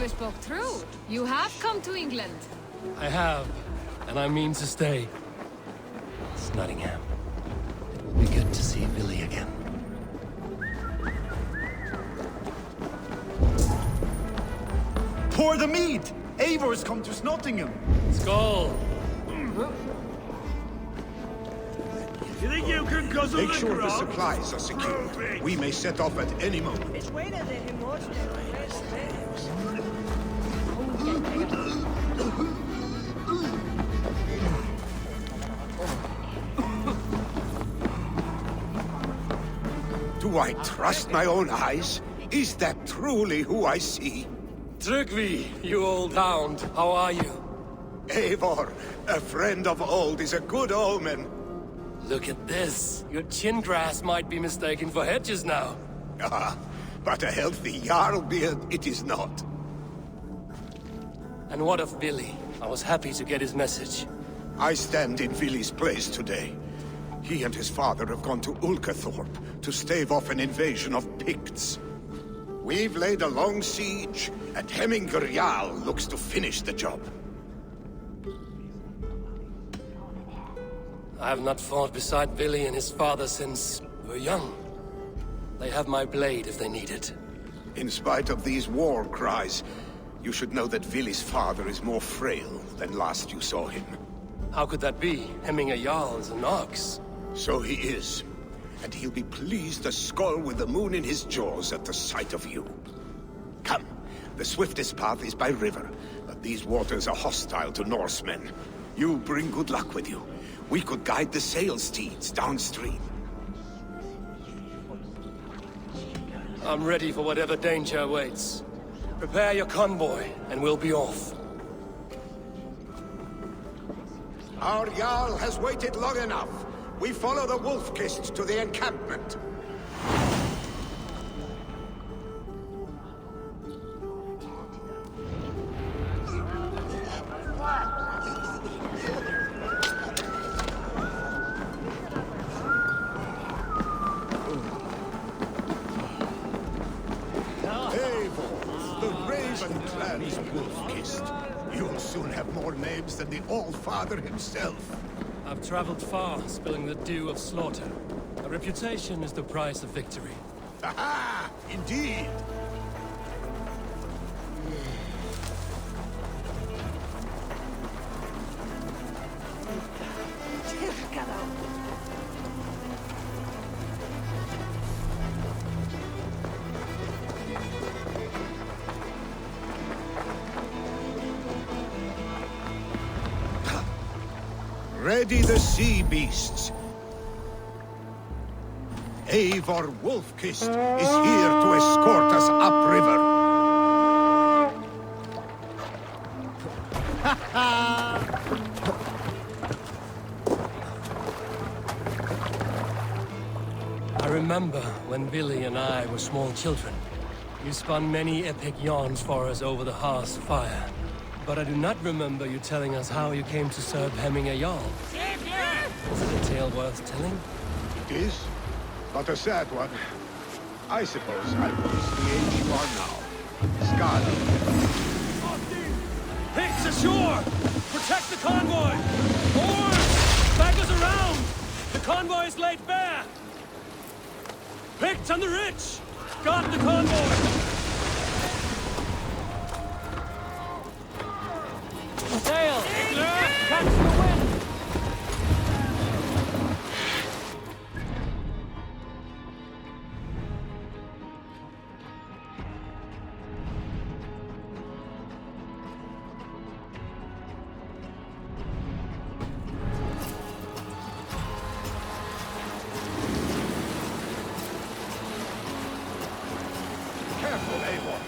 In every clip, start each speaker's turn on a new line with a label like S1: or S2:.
S1: father spoke true. You have come to England.
S2: I have, and I mean to stay. Snotingham. It will be good to see Billy again.
S3: Pour the mead! Eivor's come to Snotingham.
S2: Skull!
S4: You think you can guzzle
S5: Make
S4: the
S5: sure the
S4: grog?
S5: supplies are secure. We may set off at any moment.
S6: It's way to let him watch them.
S5: Do I trust my own eyes? Is that truly who I see?
S2: Trygvi, you old hound, how are you?
S5: Eivor, a friend of old, is a good omen.
S2: Look at this. Your chin grass might be mistaken for hedges now.
S5: Ah, but a healthy Jarl beard it is not.
S2: And what of Billy? I was happy to get his message.
S5: I stand in Vili's place today. He and his father have gone to Ulcathorpe to stave off an invasion of Picts. We've laid a long siege, and Hemminger Jarl looks to finish the job.
S2: I have not fought beside Billy and his father since we were young. They have my blade if they need it.
S5: In spite of these war cries, you should know that Vili's father is more frail than last you saw him.
S2: How could that be? Hemminger Jarl is an ox.
S5: So he is. And he'll be pleased as Skull with the moon in his jaws at the sight of you. Come, the swiftest path is by river, but these waters are hostile to Norsemen. You bring good luck with you. We could guide the sail steeds downstream.
S2: I'm ready for whatever danger awaits. Prepare your convoy, and we'll be off.
S5: Our Jarl has waited long enough. We follow the Wolf-Kist to the encampment. Eivor, the Raven-Clan's Wolf-Kist. You'll soon have more names than the All-Father himself.
S2: I've traveled far, spilling the dew of slaughter. A reputation is the price of victory.
S5: Aha! Indeed! Ready the sea beasts. Eivor Wolf-Kist is here to escort us upriver.
S2: I remember when Billy and I were small children. You spun many epic yarns for us over the hearth's fire. But I do not remember you telling us how you came to serve Hemminger Jarl. Is it a tale worth telling?
S5: It is, but a sad one. I suppose I've reached the age you are now. Scarlet.
S2: Picts ashore! Protect the convoy! Oars! Back us around! The convoy is laid bare! Picts on the rich! Guard the convoy! Sail! Catch the wind!
S5: Careful, Eivor.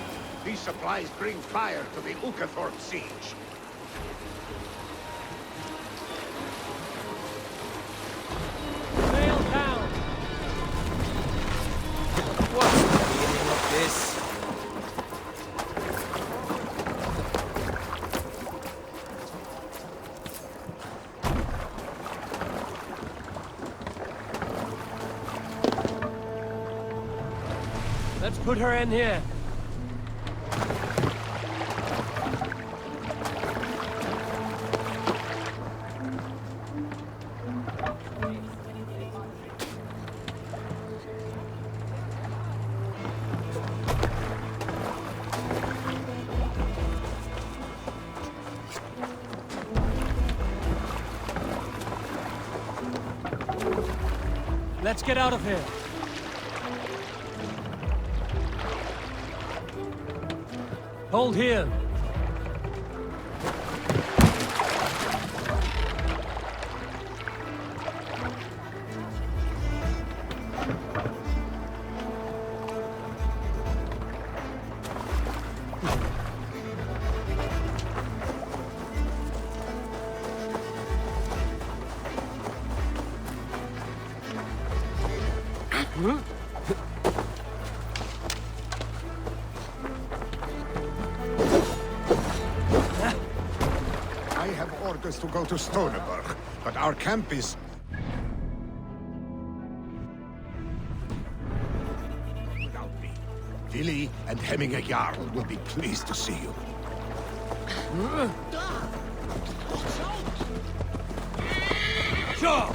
S5: These supplies bring fire to the Ulcathorpe siege.
S2: Sail down!
S7: What's the meaning of this?
S2: Let's put her in here. Let's get out of here. Hold here.
S5: I have orders to go to Stoneberg, but our camp is... without me. Willi and Hemminger Jarl will be pleased to see you.
S2: Sure.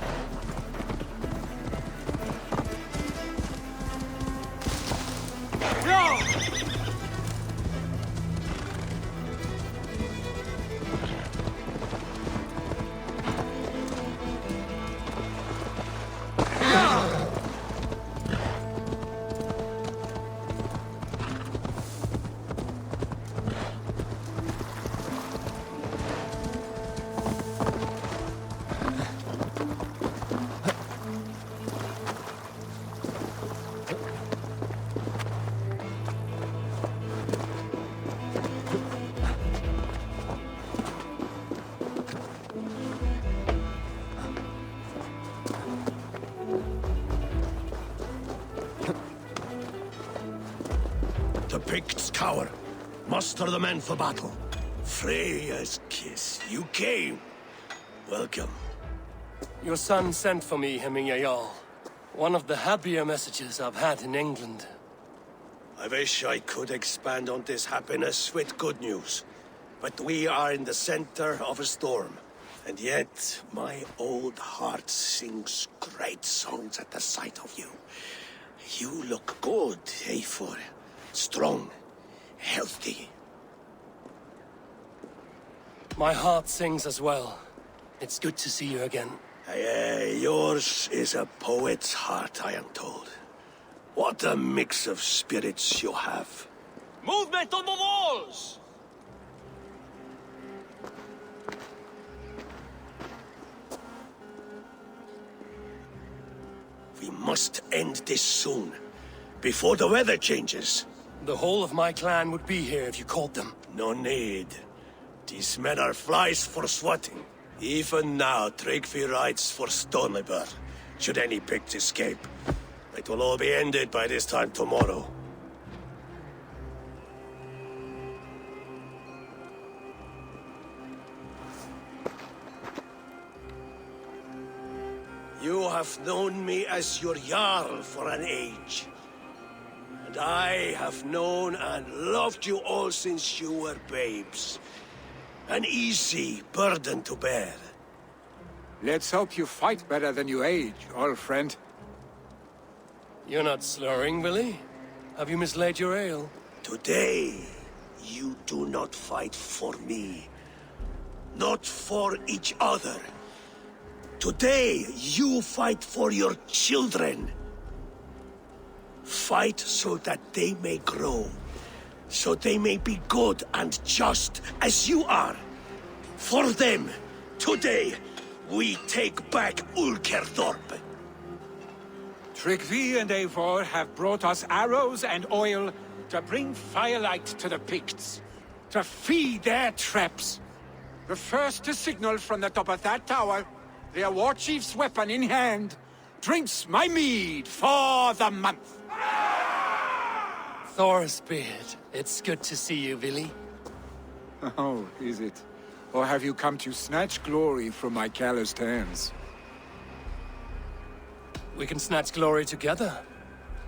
S4: The Picts cower. Muster the men for battle. Freya's kiss. You came. Welcome.
S2: Your son sent for me, Hemminger Jarl. One of the happier messages I've had in England.
S4: I wish I could expand on this happiness with good news. But we are in the center of a storm. And yet, my old heart sings great songs at the sight of you. You look good, Eivor. Strong, healthy.
S2: My heart sings as well. It's good to see you again.
S4: Yours is a poet's heart, I am told. What a mix of spirits you have.
S7: Movement on the walls!
S4: We must end this soon, before the weather changes.
S2: The whole of my clan would be here if you called them.
S4: No need. These men are flies for swatting. Even now, Tryggvi rides for Stoneberg. Should any Picts escape, it will all be ended by this time tomorrow. You have known me as your Jarl for an age. And I have known and loved you all since you were babes. An easy burden to bear.
S8: Let's hope you fight better than you age, old friend.
S2: You're not slurring, Willie? Have you mislaid your ale?
S4: Today, you do not fight for me. Not for each other. Today, you fight for your children. Fight so that they may grow. So they may be good and just as you are. For them, today, we take back Ulkerthorpe.
S8: Tryggvi and Eivor have brought us arrows and oil to bring firelight to the Picts, to feed their traps. The first to signal from the top of that tower, their war chief's weapon in hand, drinks my mead for the month.
S2: Thor's beard. It's good to see you, Willie.
S8: Oh, is it? Or have you come to snatch glory from my calloused hands?
S2: We can snatch glory together.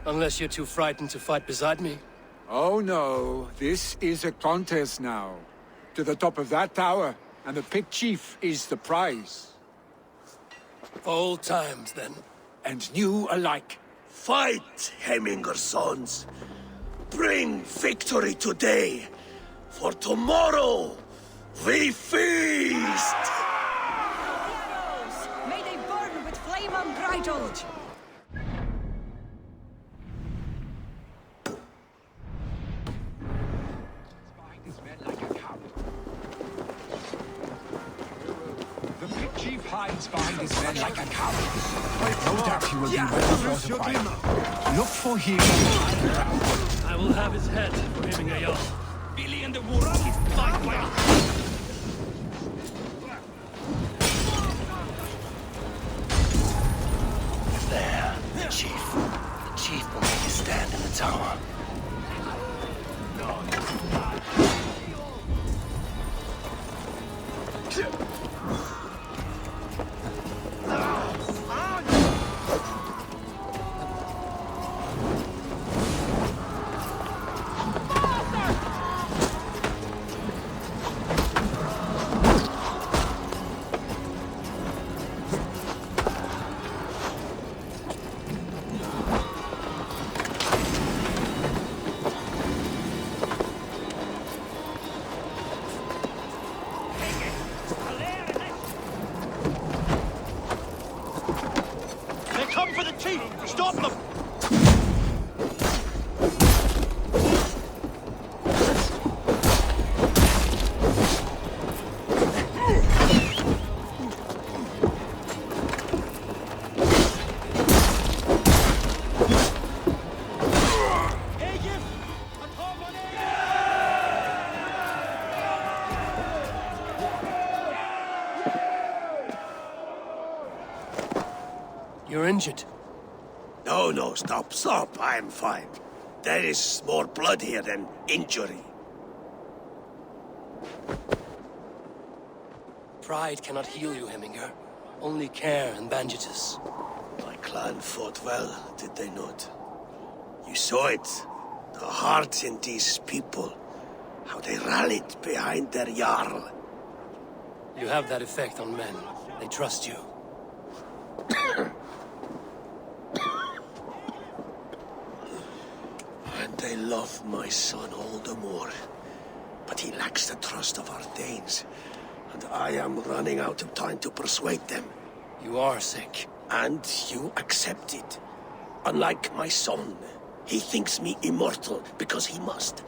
S2: Unless you're too frightened to fight beside me.
S8: Oh no, this is a contest now. To the top of that tower, and the Pict chief is the prize.
S2: Old times, then.
S8: And new alike.
S4: Fight, Hemminger sons. Bring victory today. For tomorrow, we feast!
S6: May they burn with flame unbridled!
S8: chief hides behind his men like a coward. No doubt he will be well fortified. Look for him.
S2: I will have his head for him, Jarl.
S7: Billy and the Wolves fight by a...
S2: There, the chief. The chief will make a stand in the tower.
S7: They come for the chief! Stop them!
S2: You're injured.
S4: No, stop. I'm fine. There is more blood here than injury.
S2: Pride cannot heal you, Heminger. Only care and bandages.
S4: My clan fought well, did they not? You saw it. The heart in these people. How they rallied behind their Jarl.
S2: You have that effect on men. They trust you.
S4: And they love my son all the more. But he lacks the trust of our Danes. And I am running out of time to persuade them.
S2: You are sick.
S4: And you accept it. Unlike my son, he thinks me immortal because he must.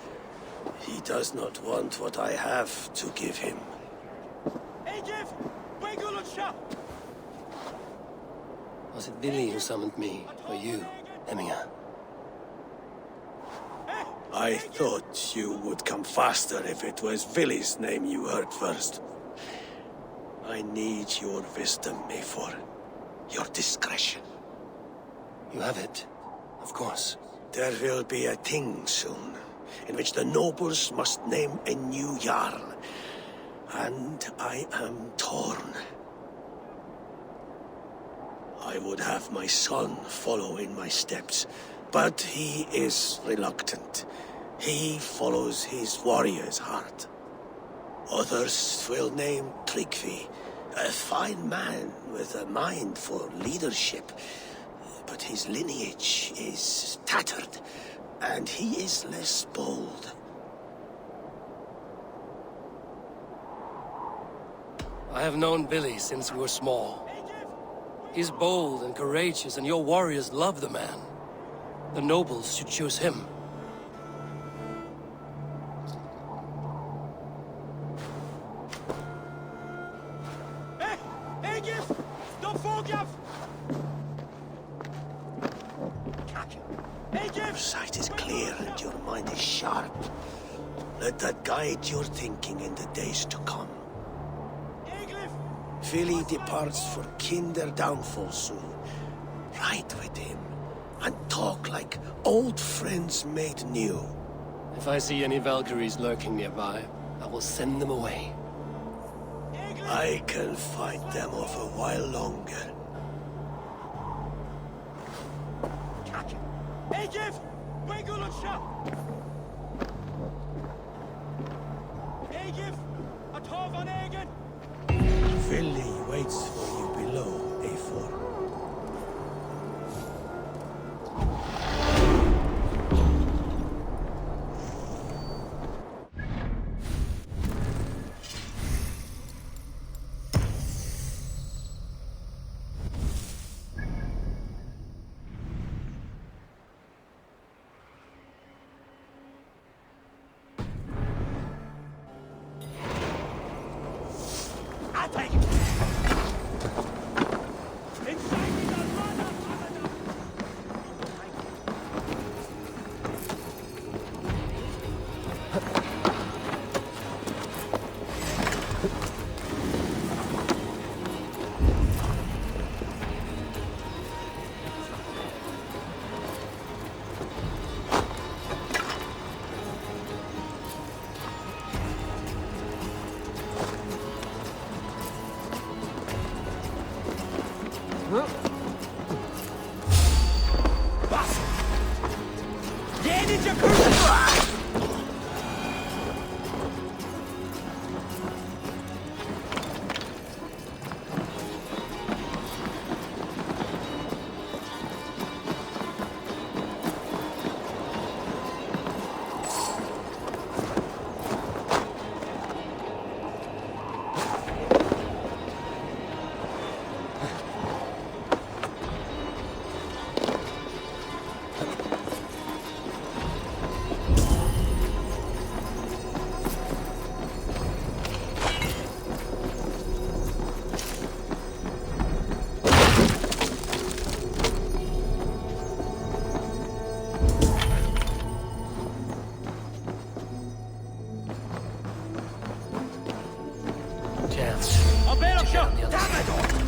S4: He does not want what I have to give him.
S2: Was it Billy who summoned me, or you, Heminger?
S4: I thought you would come faster if it was Villy's name you heard first. I need your wisdom, Mayfor. Your discretion.
S2: You have it, of course.
S4: There will be a thing soon, in which the nobles must name a new Jarl. And I am torn. I would have my son follow in my steps, but he is reluctant. He follows his warrior's heart. Others will name Tryggvi, a fine man with a mind for leadership. But his lineage is tattered, and he is less bold.
S2: I have known Billy since we were small. He's bold and courageous, and your warriors love the man. The nobles should choose him.
S4: Your sight is clear and your mind is sharp. Let that guide your thinking in the days to come. Vili departs for Kinder downfall soon. Ride with him and talk like old friends made new.
S2: If I see any Valkyries lurking nearby, I will send them away.
S4: I can fight them off a while longer. Vili waits for you below, A4.
S2: chance.
S7: I'll bail
S2: to
S7: him,
S2: get on
S7: sure.
S2: the other side.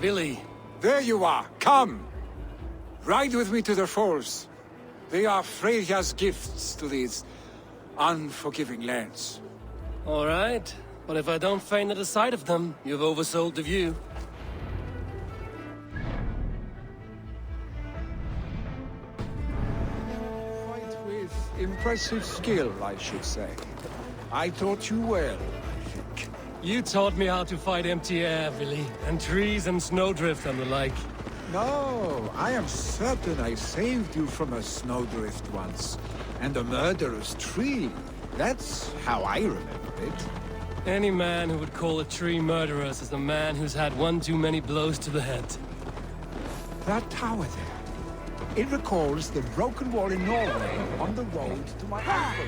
S2: Billy.
S8: There you are. Come. Ride with me to the falls. They are Freya's gifts to these unforgiving lands.
S2: All right. But if I don't faint at the sight of them, you've oversold the view.
S8: Fight with impressive skill, I should say. I taught you well, I think.
S2: You taught me how to fight empty air, Billy, and trees and snowdrift and the like.
S8: No, I am certain I saved you from a snowdrift once, and a murderous tree. That's how I remember it.
S2: Any man who would call a tree murderous is a man who's had one too many blows to the head.
S8: That tower there, it recalls the broken wall in Norway on the road to my uncle.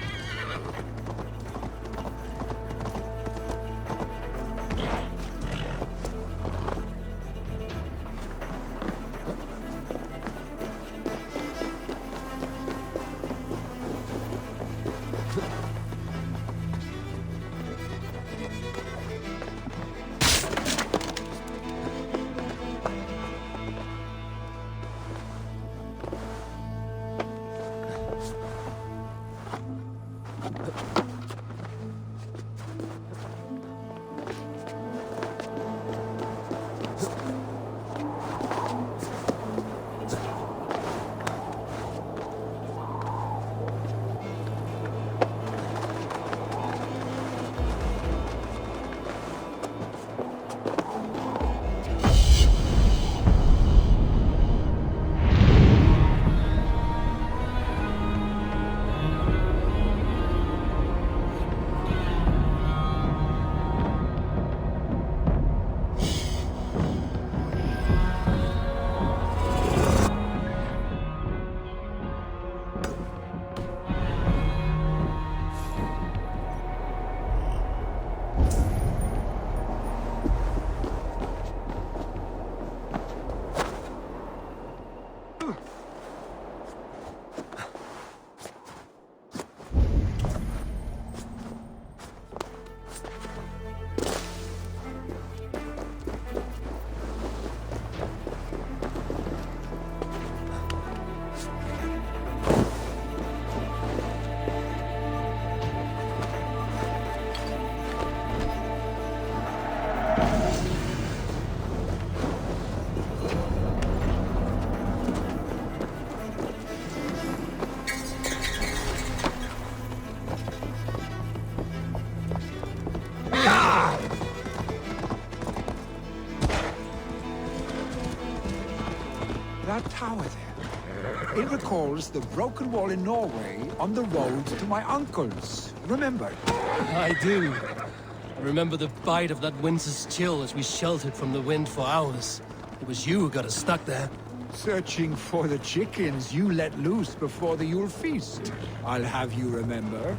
S8: That tower there. It recalls the broken wall in Norway on the road to my uncle's. Remember?
S2: I do. I remember the bite of that winter's chill as we sheltered from the wind for hours. It was you who got us stuck there.
S8: Searching for the chickens you let loose before the Yule feast. I'll have you remember.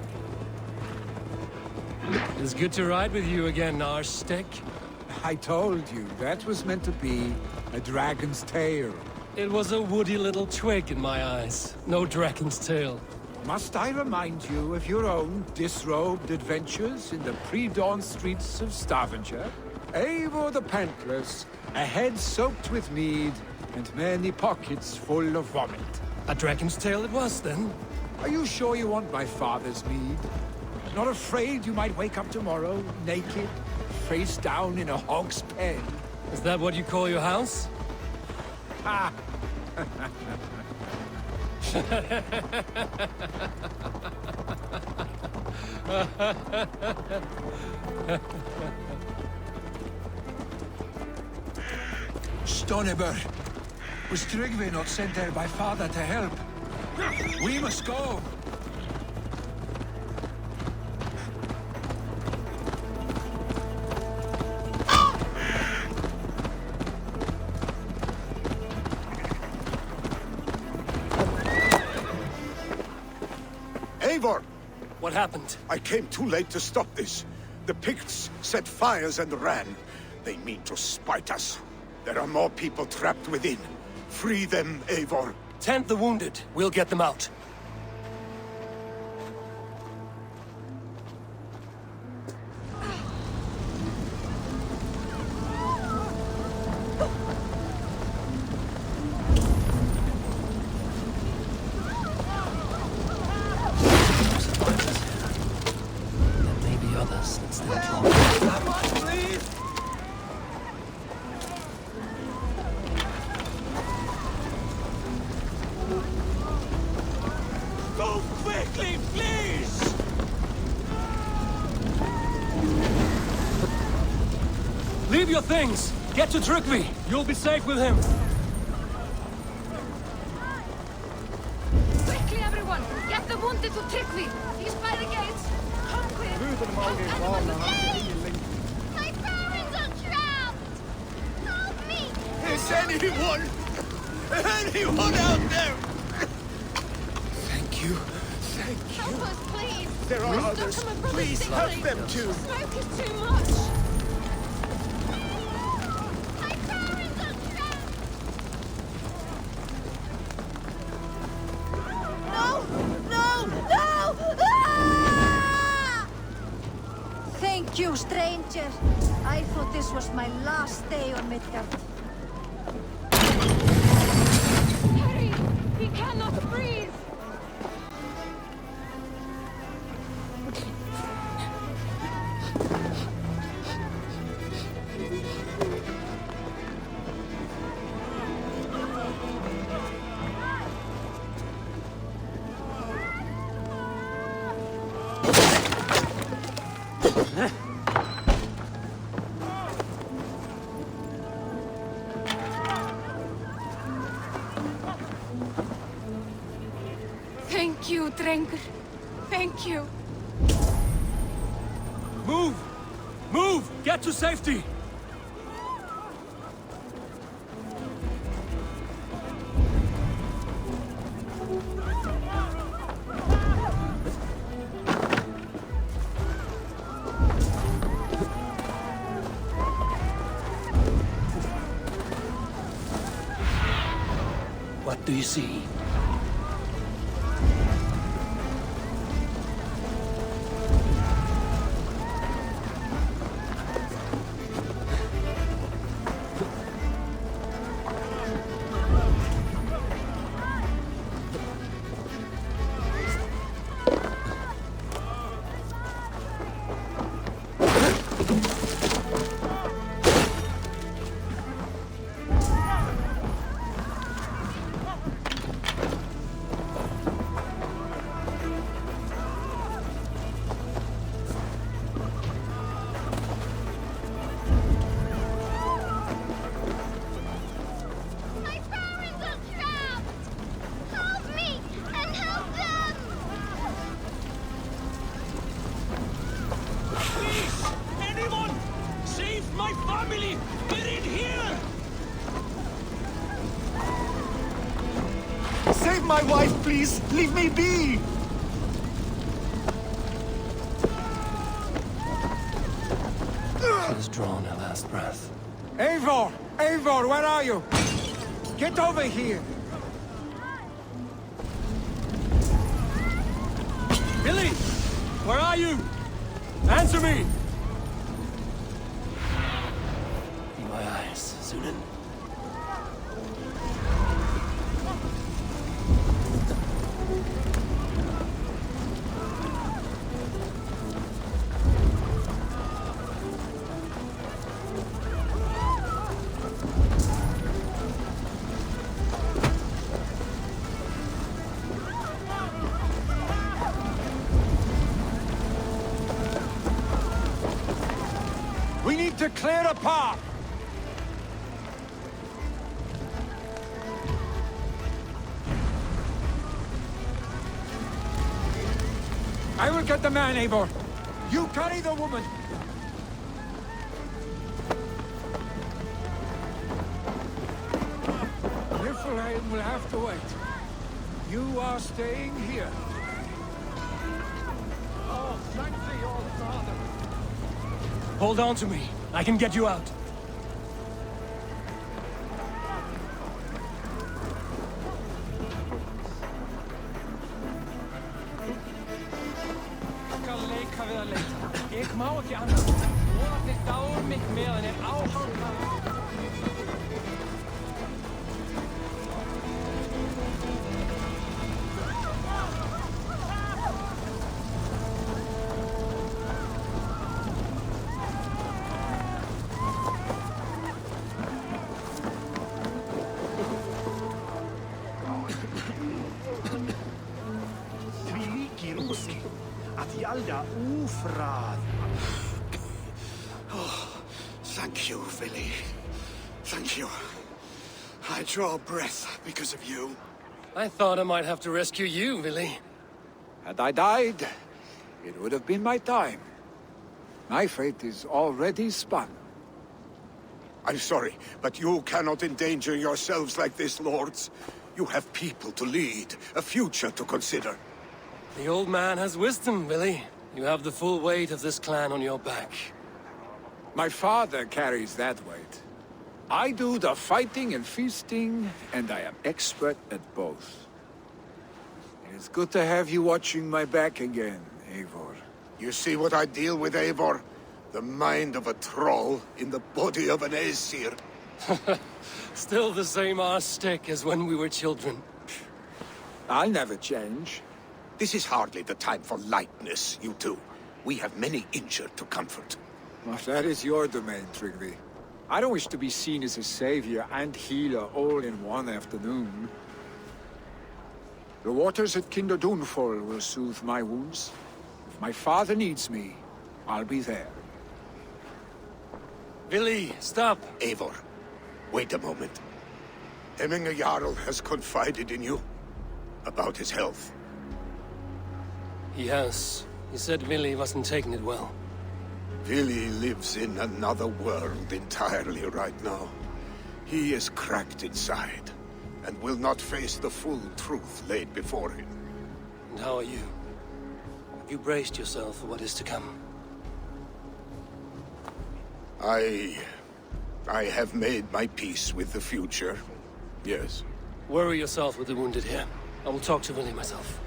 S2: It's good to ride with you again, Arstick.
S8: I told you, that was meant to be a dragon's tail.
S2: It was a woody little twig in my eyes. No dragon's tail.
S8: Must I remind you of your own disrobed adventures in the pre-dawn streets of Stavanger? Eivor the Pantless, a head soaked with mead, and many pockets full of vomit.
S2: A dragon's tail it was, then?
S8: Are you sure you want my father's mead? Not afraid you might wake up tomorrow, naked, face down in a hog's pen?
S2: Is that what you call your house?
S8: Ha!
S9: Stonebur, was Tryggvi not sent there by father to help? We must go!
S5: Eivor!
S4: What happened?
S5: I came too late to stop this. The Picts set fires and ran. They mean to spite us. There are more people trapped within. Free them, Eivor.
S4: Tend the wounded. We'll get them out.
S2: There may be others that still fall.
S7: Go quickly, please!
S2: Leave your things! Get to Tryggvi! You'll be safe with him!
S1: Quickly, everyone! Get the wounded to Tryggvi! He's by the gates! Come quick! Help anyone who can!
S6: My parents are trapped! Help me!
S4: Is anyone out there?
S9: Thank you. Thank you.
S6: Help us, please!
S4: There are
S6: Don't
S4: others.
S6: come from
S4: Please
S6: the
S4: help
S6: city.
S4: them too.
S6: The smoke is too much! My parents are trapped! No! No! No! Ah!
S10: Thank you, stranger. I thought this was my last day on Midgard.
S1: Hurry! He cannot breathe! Thank you, Drengur. Thank you.
S2: Move! Move! Get to safety! What do you see?
S3: my wife, please! Leave me be!
S2: She has drawn her last breath.
S8: Eivor! Eivor, where are you? Get over here!
S2: Billy! Where are you? Answer me! Be my eyes, Sunan.
S8: We need to clear a path! I will get the man, Eivor. You carry the woman. Niflheim will have to wait. You are staying here. Oh, thank thee, old father.
S2: Hold on to me. I can get you out.
S7: Ik má ekki annað. Vonandi dáir mig meðan áhanga.
S4: Thank you, Billy. Thank you. I draw breath because of you.
S2: I thought I might have to rescue you, Billy.
S8: Had I died, it would have been my time. My fate is already spun.
S5: I'm sorry, but you cannot endanger yourselves like this, lords. You have people to lead, a future to consider.
S2: The old man has wisdom, Billy. You have the full weight of this clan on your back.
S8: My father carries that weight. I do the fighting and feasting, and I am expert at both. It is good to have you watching my back again, Eivor.
S5: You see what I deal with, Eivor? The mind of a troll in the body of an Aesir.
S2: Still the same arse stick as when we were children.
S8: I'll never change.
S5: This is hardly the time for lightness, you two. We have many injured to comfort.
S8: Well, that is your domain, Tryggvi. I don't wish to be seen as a savior and healer all in one afternoon. The waters at Kinderdunfol will soothe my wounds. If my father needs me, I'll be there.
S2: Billy, stop!
S5: Eivor, wait a moment. Hemminger Jarl has confided in you about his health.
S2: He has. He said Billy wasn't taking it well.
S5: Billy lives in another world entirely right now. He is cracked inside, and will not face the full truth laid before him.
S2: And how are you? Have you braced yourself for what is to come?
S5: I have made my peace with the future, yes.
S2: Worry yourself with the wounded here. I will talk to Billy myself.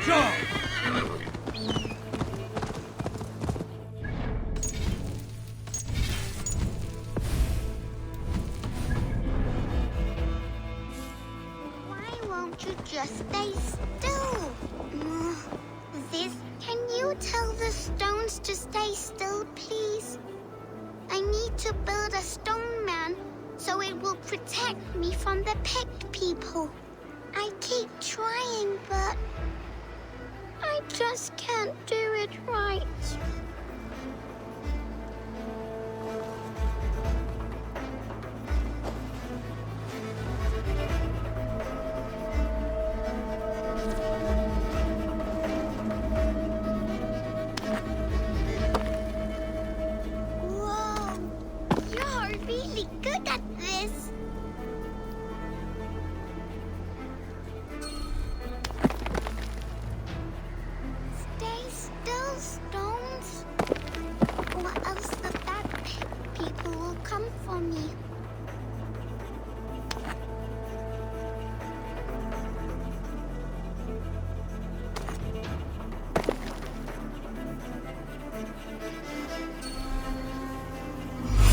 S6: Why won't you just stay still? Can you tell the stones to stay still, please? I need to build a stone man so it will protect me from the picked people. I keep trying, but I just can't do it right. Whoa, you're really good at this. Stay still, stones. Or else the bad people will come for me.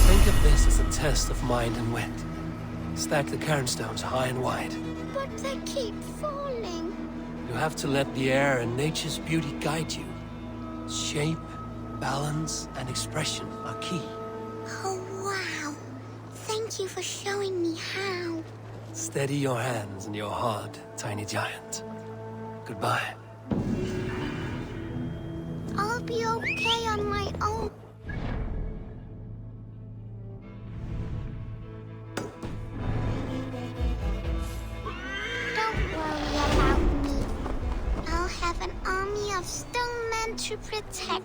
S2: Think of this as a test of mind and wit. Stack the cairnstones high and wide.
S6: But they keep falling.
S2: You have to let the air and nature's beauty guide you. Shape, balance, and expression are key.
S6: Oh, wow. Thank you for showing me how.
S2: Steady your hands and your heart, tiny giant. Goodbye.
S6: I'll be okay on my own. Don't worry about me. I'll have an army of stone men to protect.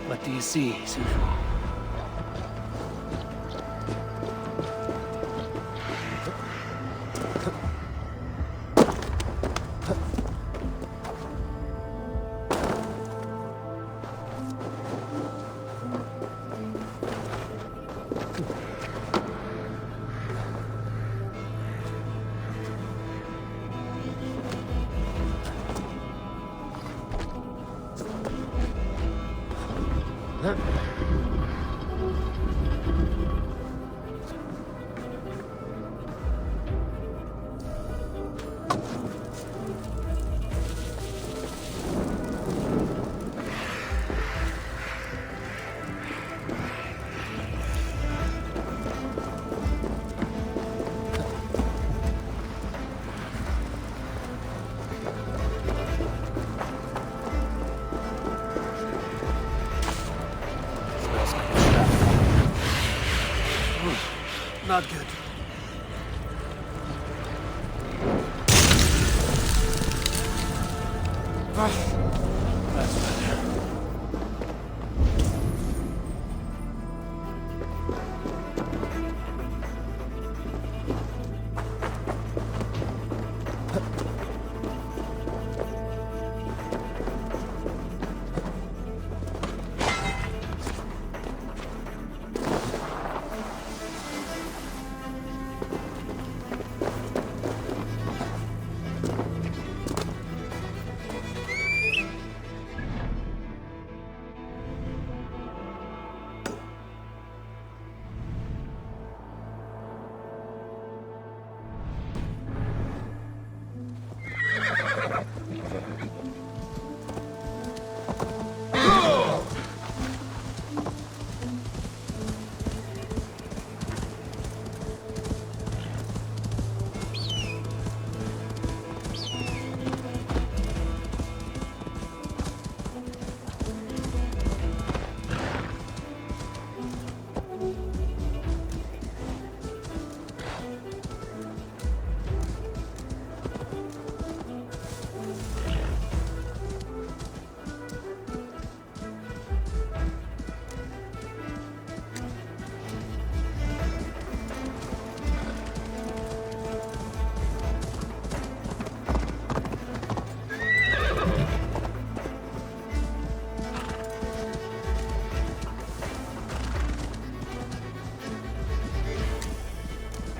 S2: What do you see, Sunan?
S3: Not good.
S2: That's better.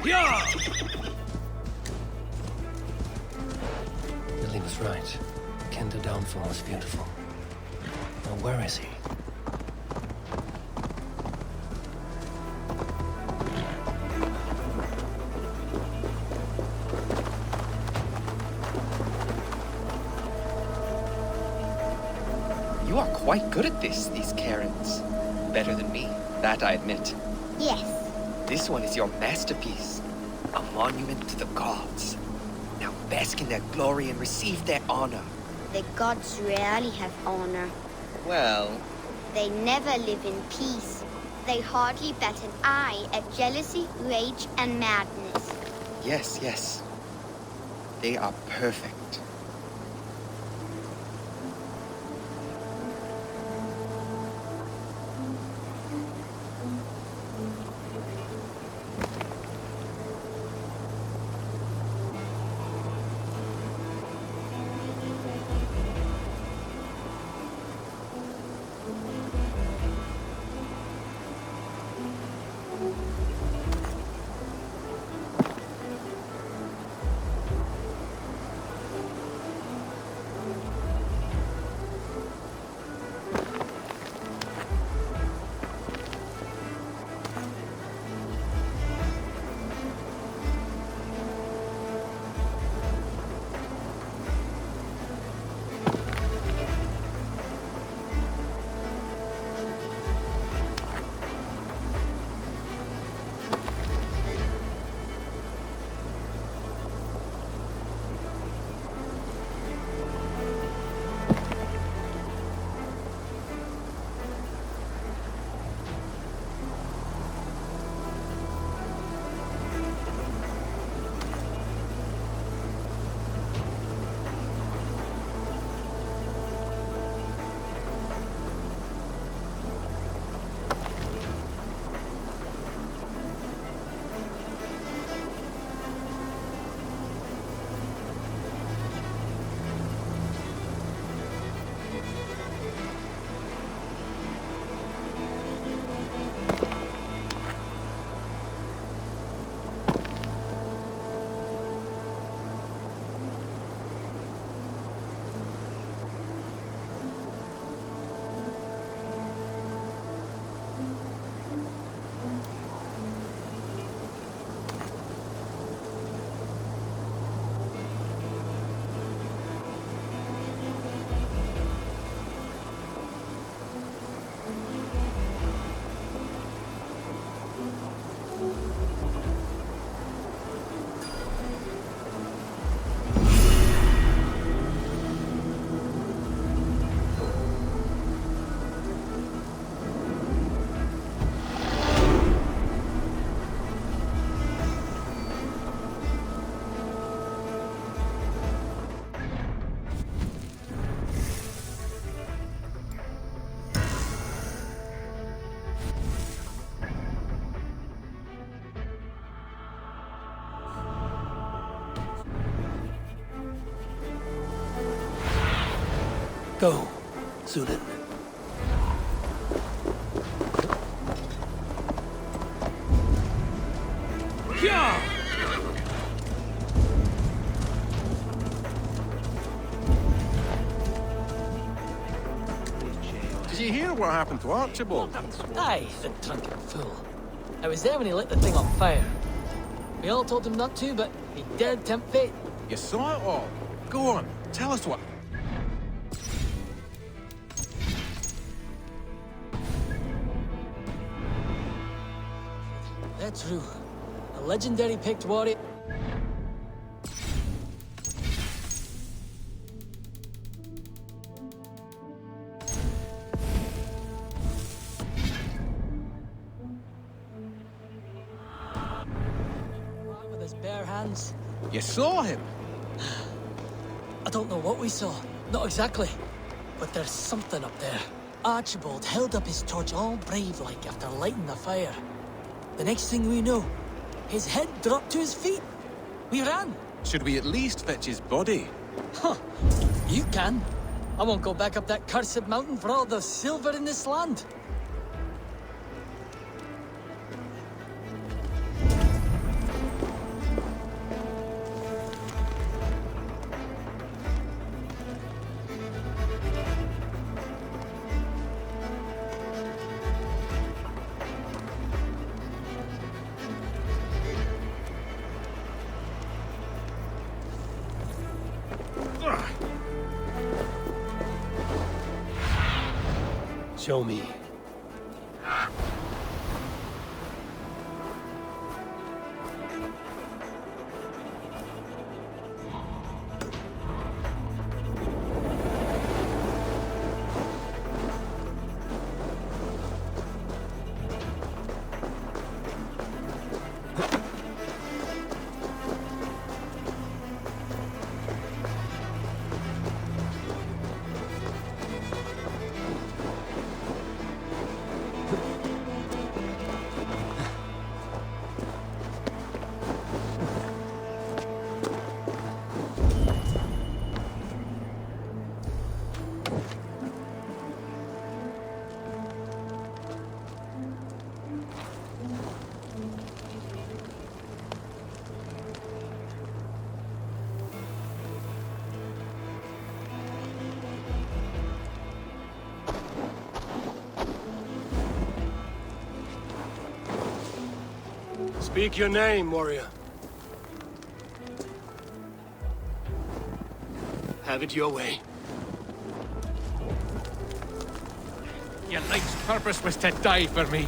S2: Yeah! Billy was right. Kender Downfall is beautiful. Now where is he?
S11: You are quite good at this, these Karens. Better than me, that I admit.
S6: Yes.
S11: This one is your masterpiece. A monument to the gods. Now bask in their glory and receive their honor.
S6: The gods rarely have honor.
S11: Well...
S6: They never live in peace. They hardly bat an eye at jealousy, rage, and madness.
S11: Yes, yes. They are perfect.
S2: Go, Sudan. Yeah!
S3: Did you hear what happened to Archibald?
S7: Aye, the drunken fool. I was there when he lit the thing on fire. We all told him not to, but he dared tempt fate.
S3: You saw it all. Go on, tell us what...
S7: That's true. A legendary picked warrior. With his bare hands.
S3: You saw him?
S7: I don't know what we saw. Not exactly. But there's something up there. Archibald held up his torch all brave-like after lighting the fire. The next thing we know, his head dropped to his feet. We ran.
S3: Should we at least fetch his body?
S7: Huh. You can. I won't go back up that cursed mountain for all the silver in this land.
S2: Show me. Speak your name, warrior. Have it your way.
S8: Your life's purpose was to die for me.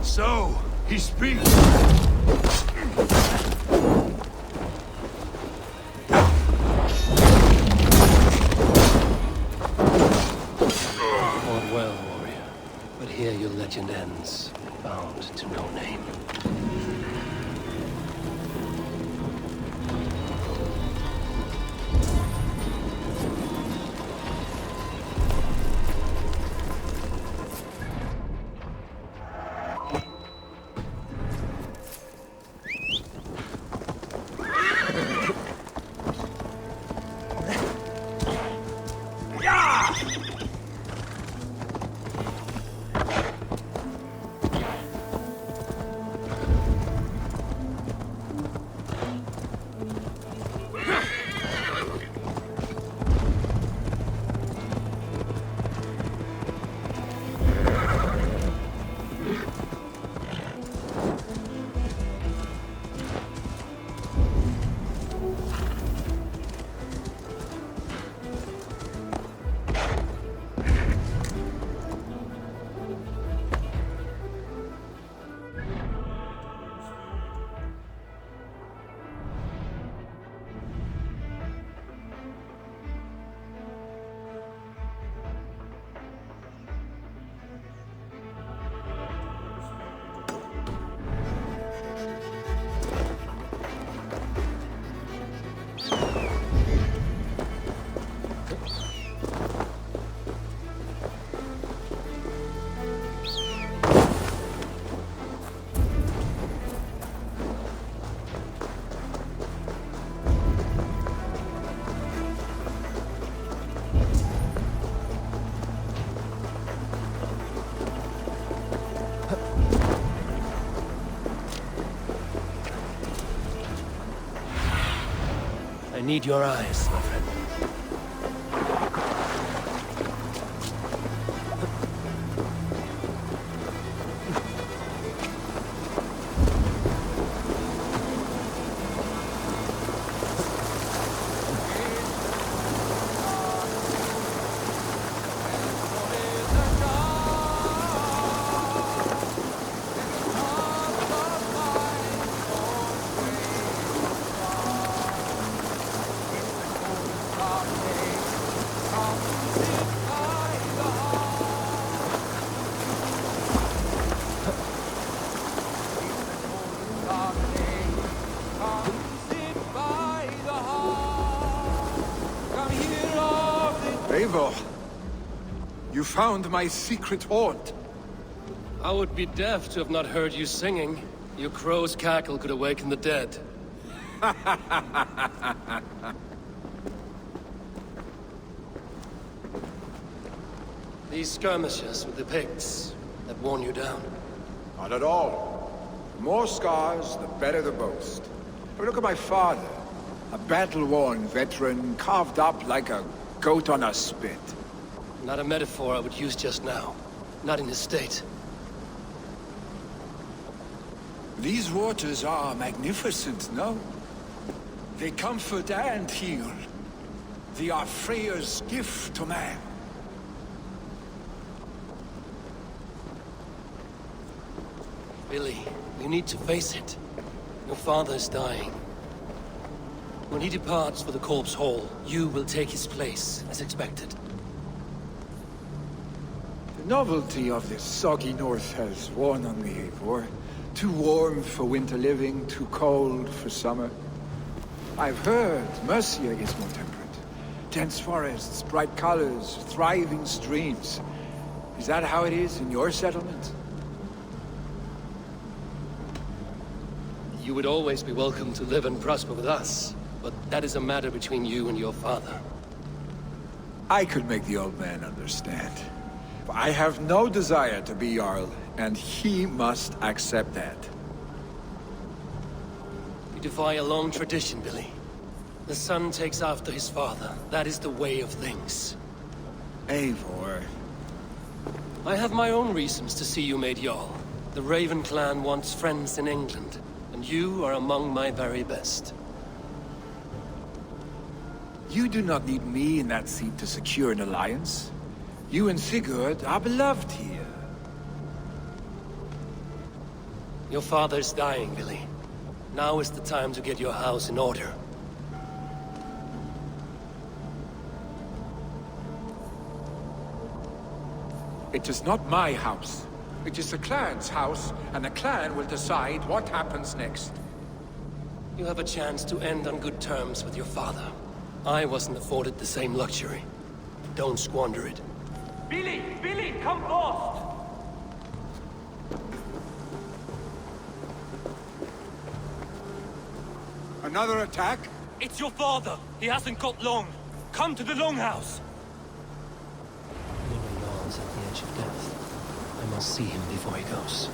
S9: So, he speaks.
S2: Fought well, warrior. But here your legend ends, bound to no name. I need your eyes, my friend.
S9: Eivor, you found my secret haunt.
S2: I would be deaf to have not heard you singing. Your crow's cackle could awaken the dead. These skirmishes with the Picts that worn you down?
S5: Not at all. The more scars, the better the boast. But look at my father. A battle-worn veteran, carved up like a goat on a spit.
S2: Not a metaphor I would use just now. Not in his state.
S9: These waters are magnificent, no? They comfort and heal. They are Freya's gift to man.
S2: Billy, you need to face it. Your father's dying. When he departs for the Corpse Hall, you will take his place, as expected.
S9: The novelty of this soggy north has worn on me, Eivor. Too warm for winter living, too cold for summer. I've heard Mercia is more temperate. Dense forests, bright colors, thriving streams. Is that how it is in your settlement?
S2: You would always be welcome to live and prosper with us, but that is a matter between you and your father.
S9: I could make the old man understand. I have no desire to be Jarl, and he must accept that.
S2: You defy a long tradition, Billy. The son takes after his father. That is the way of things.
S9: Eivor.
S2: I have my own reasons to see you made Jarl. The Raven clan wants friends in England, and you are among my very best.
S9: You do not need me in that seat to secure an alliance. You and Sigurd are beloved here.
S2: Your father's dying, Billy. Now is the time to get your house in order.
S9: It is not my house. It is the clan's house, and the clan will decide what happens next.
S2: You have a chance to end on good terms with your father. I wasn't afforded the same luxury. Don't squander it.
S12: Billy! Billy, come fast!
S8: Another attack?
S12: It's your father! He hasn't got long! Come to the Longhouse!
S2: Jarl's at the edge of death. I must see him before he goes.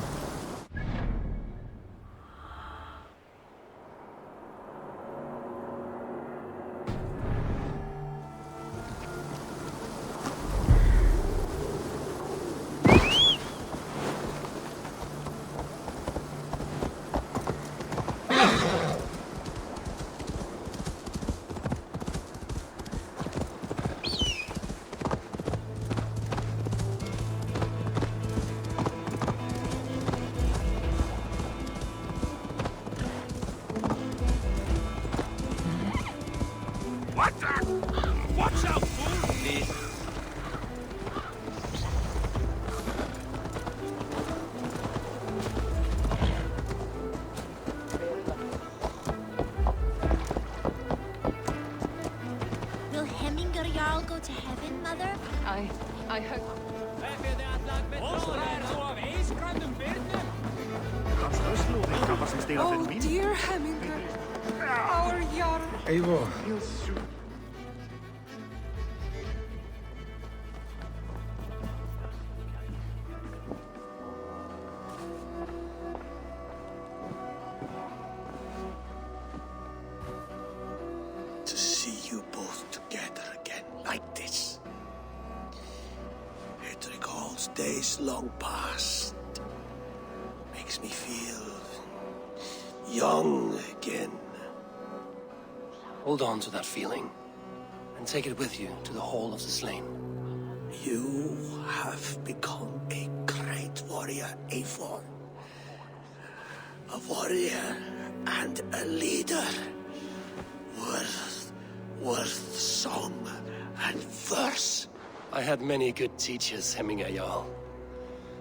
S12: Watch out, fool! Please.
S6: Will Hemminger Jarl go to heaven, Mother?
S1: I hope. Oh dear Hemminger, our Jarl.
S9: Eivor.
S4: To see you both together again like this. It recalls days long past. Makes me feel young again.
S2: Hold on to that feeling, and take it with you to the Hall of the Slain.
S4: You have become a great warrior, Eivor. A warrior and a leader. Worth song and verse.
S2: I had many good teachers, Hemminger Jarl.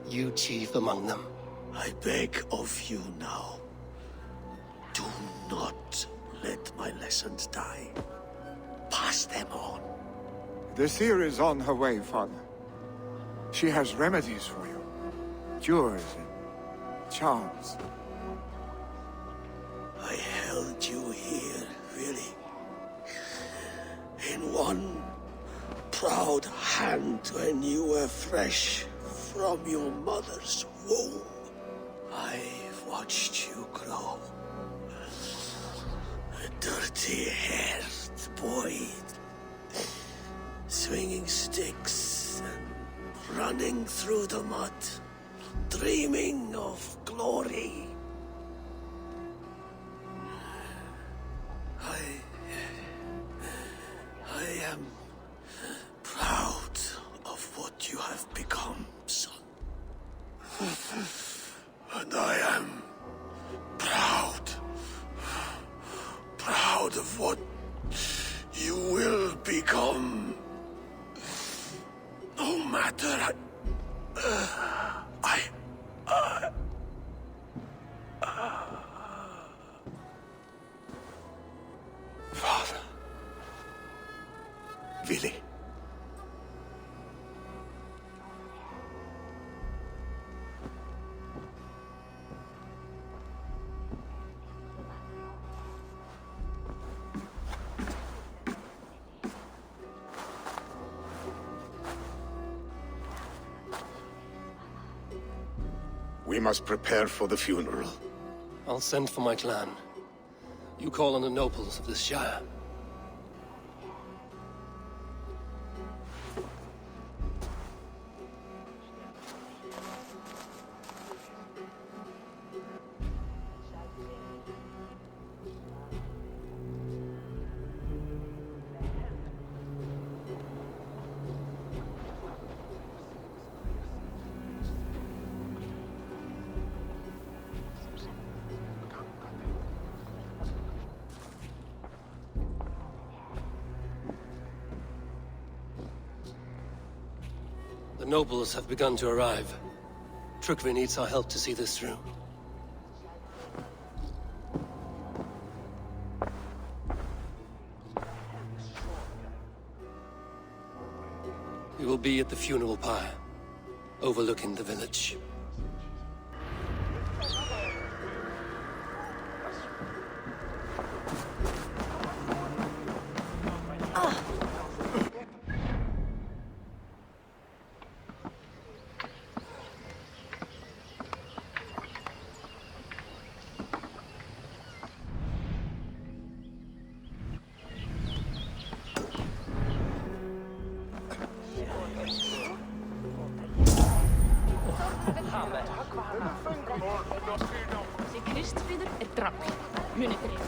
S2: You chief among them.
S4: I beg of you now. Do not let my lessons die. Pass them on.
S5: The seer is on her way, Father. She has remedies for you. Cures and charms.
S4: I held you here, really. In one proud hand when you were fresh from your mother's womb. I've watched you grow. A dirty-haired boy, swinging sticks and running through the mud, dreaming of glory. I am proud of what you have become, son. And I am proud of what you will become. No matter. Father. Willi. We must prepare for the funeral.
S2: I'll send for my clan. You call on the nobles of this shire. The nobles have begun to arrive. Trukvi needs our help to see this through. We will be at the funeral pyre, overlooking the village.
S1: Kristfríður drafl. Munið þið.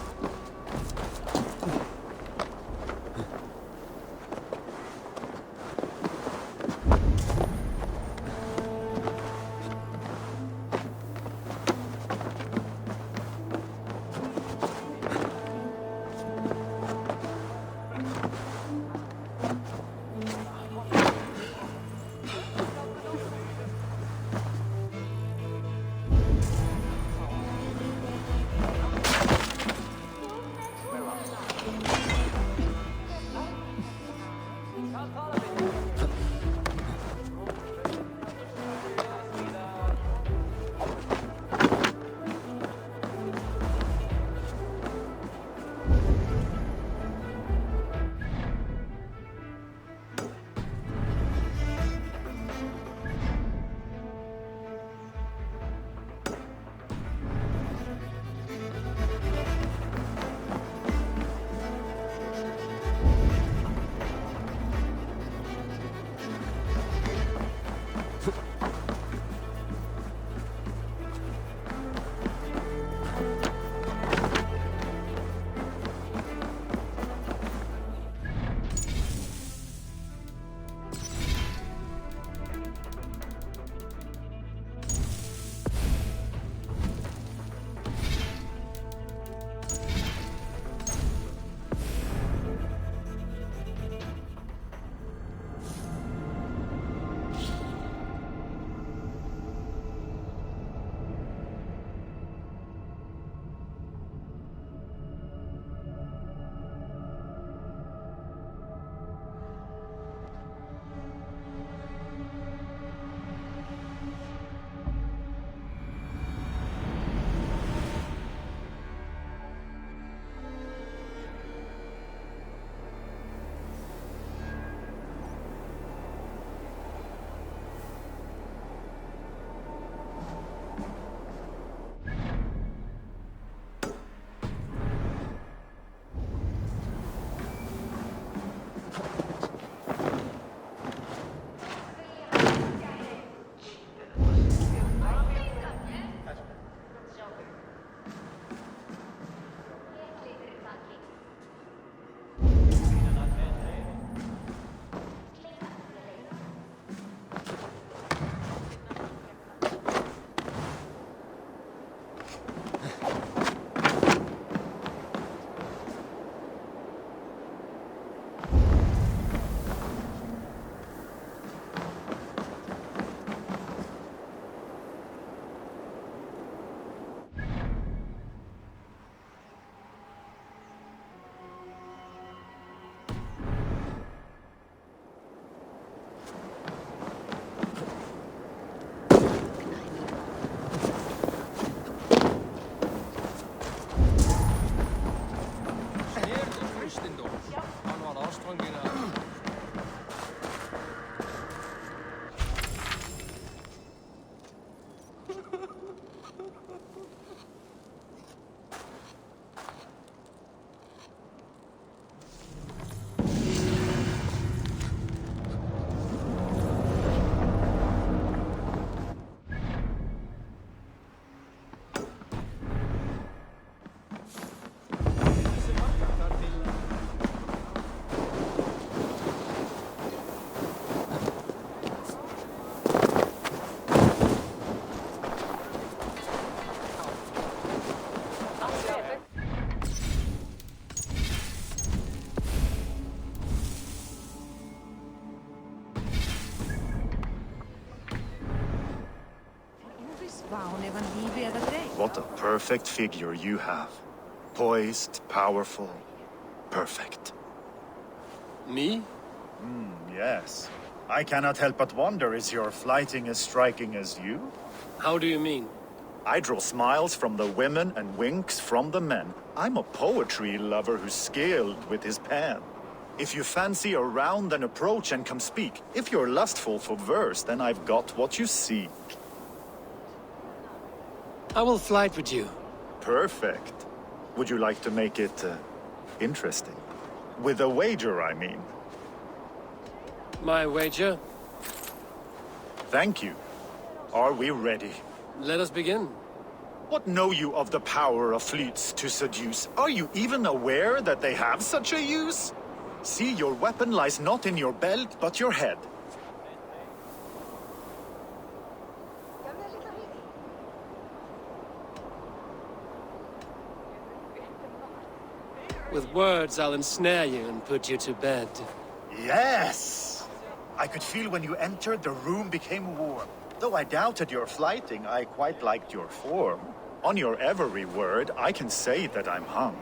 S13: What a perfect figure you have. Poised, powerful, perfect.
S2: Me?
S13: Yes. I cannot help but wonder, is your flighting as striking as you?
S2: How do you mean?
S13: I draw smiles from the women and winks from the men. I'm a poetry lover who's skilled with his pen. If you fancy a round, then approach and come speak. If you're lustful for verse, then I've got what you seek.
S2: I will flight with you.
S13: Perfect. Would you like to make it interesting? With a wager, I mean.
S2: My wager?
S13: Thank you. Are we ready?
S2: Let us begin.
S13: What know you of the power of fleets to seduce? Are you even aware that they have such a use? See, your weapon lies not in your belt, but your head.
S2: With words, I'll ensnare you and put you to bed.
S13: Yes! I could feel when you entered, the room became warm. Though I doubted your flighting, I quite liked your form. On your every word, I can say that I'm hung.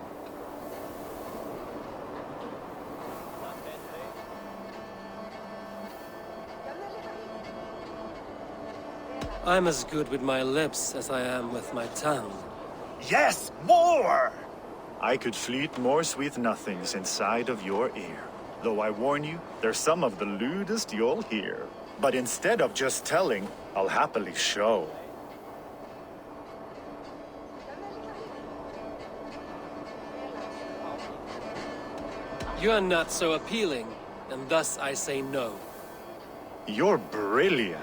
S2: I'm as good with my lips as I am with my tongue.
S13: Yes, more! I could fleet more sweet nothings inside of your ear. Though I warn you, they're some of the lewdest you'll hear. But instead of just telling, I'll happily show.
S2: You are not so appealing, and thus I say no.
S13: You're brilliant.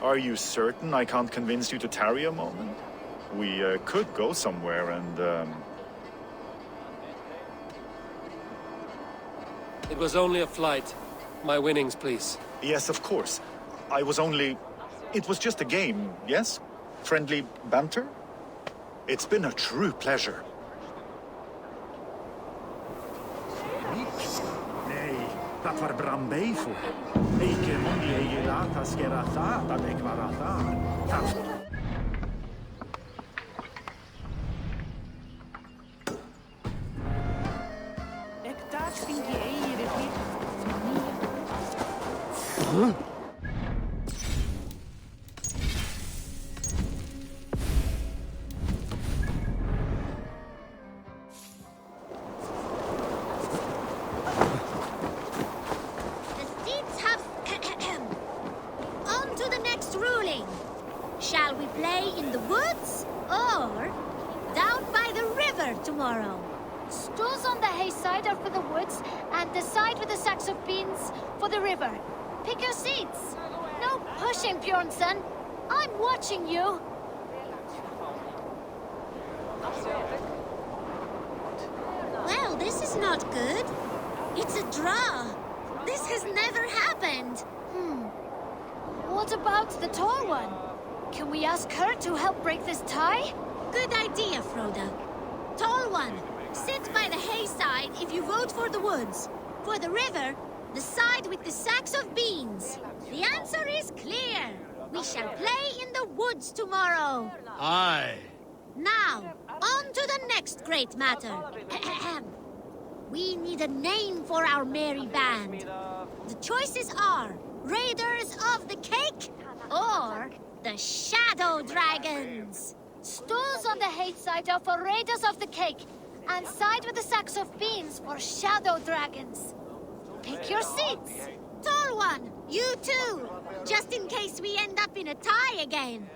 S13: Are you certain I can't convince you to tarry a moment? We could go somewhere and,
S2: It was only a flight. My winnings, please.
S13: Yes, of course. It was just a game, yes? Friendly banter? It's been a true pleasure.
S14: Nee, dat var brambefo. Eike mundi ege lata skera thata ekvarata.
S2: Huh?
S6: Shall we play in the woods or down by the river tomorrow?
S1: Stools on the hay side are for the woods, and the side with the sacks of beans for the river. Pick your seats. No pushing, Bjornsson. I'm watching you.
S6: Well, this is not good. It's a draw. This has never happened.
S1: What about the tall one? Can we ask her to help break this tie?
S6: Good idea, Frodo. Tall one, sit by the hay side if you vote for the woods. For the river, the side with the sacks of beans. The answer is clear. We shall play in the woods tomorrow.
S2: Aye.
S6: Now, on to the next great matter. We need a name for our merry band. The choices are Raiders of the Cake or the Shadow Dragons.
S1: Stools on the hay side are for Raiders of the Cake, and side with the sacks of beans for Shadow Dragons. Pick your seats.
S6: Tall one, you too, just in case we end up in a tie again.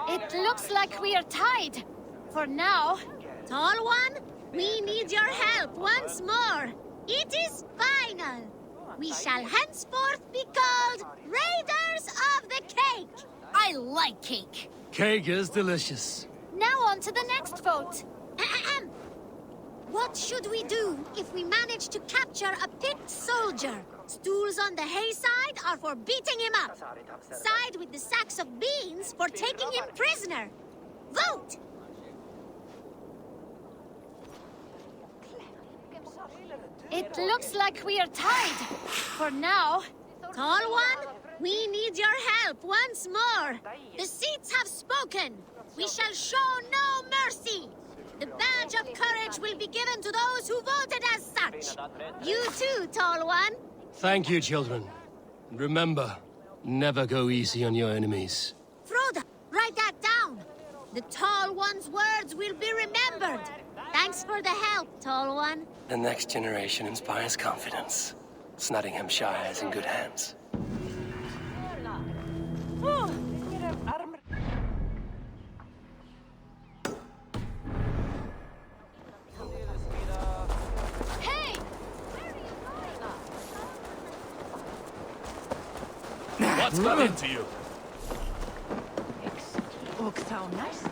S1: It looks like we are tied. For now.
S6: Tall one, we need your help once more. It is final. We shall henceforth be called Raiders of the Cake.
S1: I like cake.
S2: Cake is delicious.
S1: Now on to the next vote.
S6: What should we do if we manage to capture a picked soldier? Stools on the hay side are for beating him up. Side with the sacks of beans for taking him prisoner. Vote!
S1: It looks like we are tied. For now. Tall One, we need your help once more. The seats have spoken. We shall show no mercy. The badge of courage will be given to those who voted as such. You too, Tall One.
S2: Thank you, children. And remember, never go easy on your enemies.
S1: Frodo, write that down. The Tall One's words will be remembered. Thanks for the help, Tall One.
S2: The next generation inspires confidence. Snotinghamscire is in good hands.
S1: Hey!
S12: What's got into you?
S10: Og þá næst.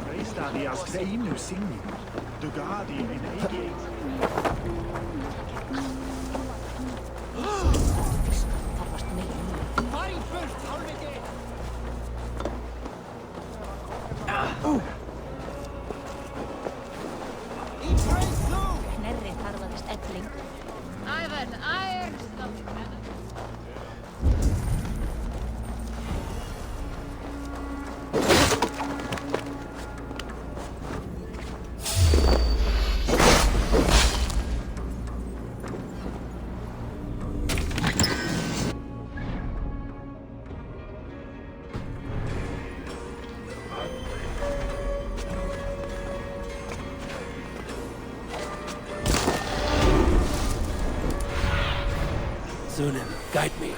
S14: Preistadi as Kreinu Signi, Dugadi in Egi.
S1: Knerri þarfaðist elling. Ævar,
S2: Zunin, guide me.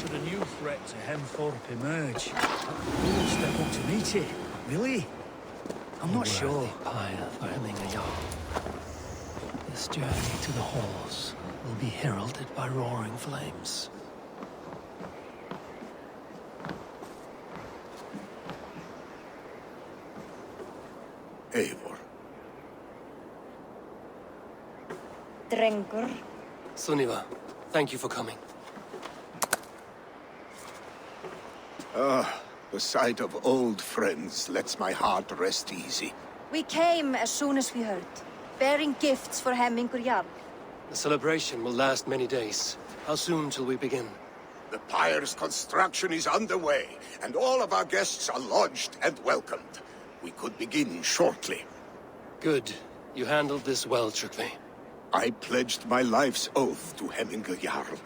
S14: Should a new threat to Hemthorpe emerge, who will step up to meet it? Really? I'm not sure.
S2: Pyre for hemming a yarn. This journey to the halls will be heralded by roaring flames.
S5: Eivor.
S10: Drengur.
S2: Sunniva, thank you for coming.
S5: The sight of old friends lets my heart rest easy.
S10: We came as soon as we heard, bearing gifts for Hemmingur Jarl.
S2: The celebration will last many days. How soon till we begin?
S5: The pyre's construction is underway, and all of our guests are lodged and welcomed. We could begin shortly.
S2: Good. You handled this well, Trygve.
S5: I pledged my life's oath to Hemmingur Jarl.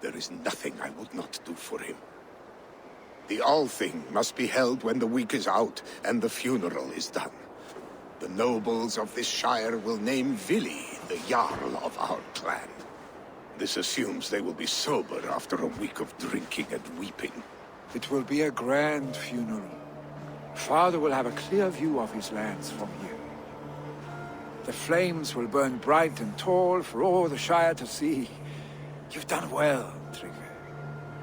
S5: There is nothing I would not do for him. The Althing must be held when the week is out and the funeral is done. The nobles of this shire will name Vili the Jarl of our clan. This assumes they will be sober after a week of drinking and weeping.
S9: It will be a grand funeral. Father will have a clear view of his lands from here. The flames will burn bright and tall for all the Shire to see. You've done well, Tryggvi.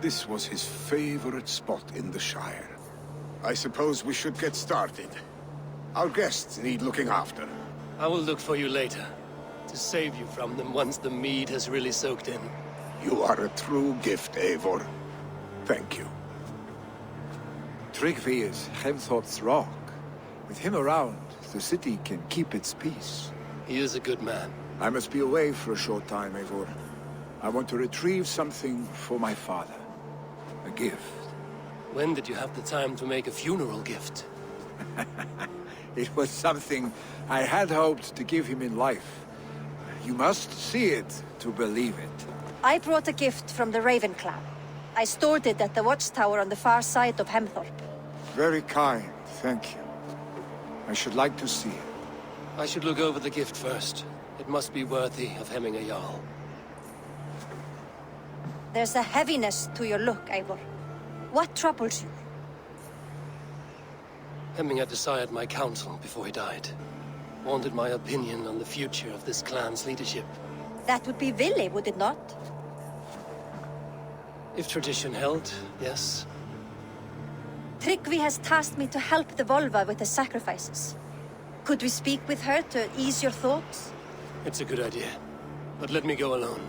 S5: This was his favorite spot in the Shire. I suppose we should get started. Our guests need looking after.
S2: I will look for you later, to save you from them once the mead has really soaked in.
S5: You are a true gift, Eivor. Thank you.
S9: Tryggvi is Hemthorpe's rock. With him around, the city can keep its peace.
S2: He is a good man.
S9: I must be away for a short time, Eivor. I want to retrieve something for my father. A gift.
S2: When did you have the time to make a funeral gift?
S9: It was something I had hoped to give him in life. You must see it to believe it.
S10: I brought a gift from the Raven clan. I stored it at the watchtower on the far side of Hemthorpe.
S9: Very kind, thank you. I should like to see it.
S2: I should look over the gift first. It must be worthy of hemming a Jarl.
S10: There's a heaviness to your look, Eivor. What troubles you?
S2: Hemming had desired my counsel before he died. Wanted my opinion on the future of this clan's leadership.
S10: That would be Vili, would it not?
S2: If tradition held, yes.
S10: Tryggvi has tasked me to help the Volva with the sacrifices. Could we speak with her to ease your thoughts?
S2: It's a good idea. But let me go alone.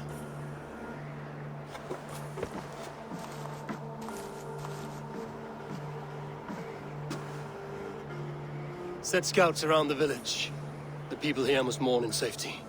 S2: Set scouts around the village. The people here must mourn in safety.